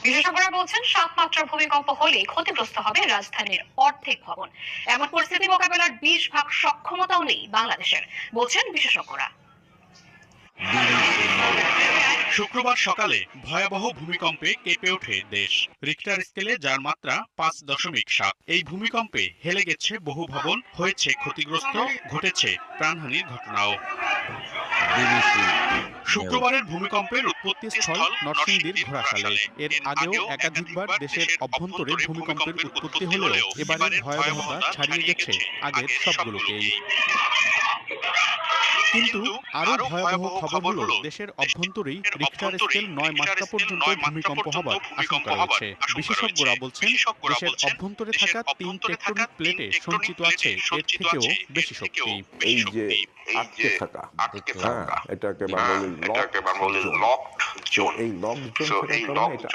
বিশেষজ্ঞরা বলছেন ৭ মাত্রার ভূমিকম্প হলে ক্ষতিগ্রস্ত হবে রাজধানীর অর্ধেক ভবন। এমন পরিস্থিতি মোকাবেলার ২০ ভাগ সক্ষমতাও নেই বাংলাদেশের, বলছেন বিশেষজ্ঞরা। শুক্রবার সকালে ভয়াবহ ভূমিকম্পে কেঁপে ওঠে দেশ। রিক্টার স্কেলে যার মাত্রা ৫.৭। এই ভূমিকম্পে হেলে গেছে বহু ভবন, হয়েছে ক্ষতিগ্রস্ত, ঘটেছে প্রাণহানির ঘটনাও। শুক্রবারের ভূমিকম্পের উৎপত্তিস্থল নরসিংদীর ঘোড়াশালে। এর আগেও একাধিকবার দেশের অভ্যন্তরে ভূমিকম্পের উৎপত্তি হলেও এবারের ভয়াবহতা ছাড়িয়ে গেছে আগের সবগুলোকেই। কিন্তু আরো ভয়াবহ খবর হলো দেশের অভ্যন্তরেই রিক্টার স্কেল ৯ মাত্রা পর্যন্ত ভূমিকম্প হবার আশঙ্কা রয়েছে। বিশেষজ্ঞরা বলছেন দেশের অভ্যন্তরে থাকা ৩ টেকটনিক প্লেটে সঞ্চিত আছে এর থেকেও বেশি শক্তি। এই যে আটকে থাকা, এটাকে বলে লক জোন। এই লক জোন থাকার কারণে এটা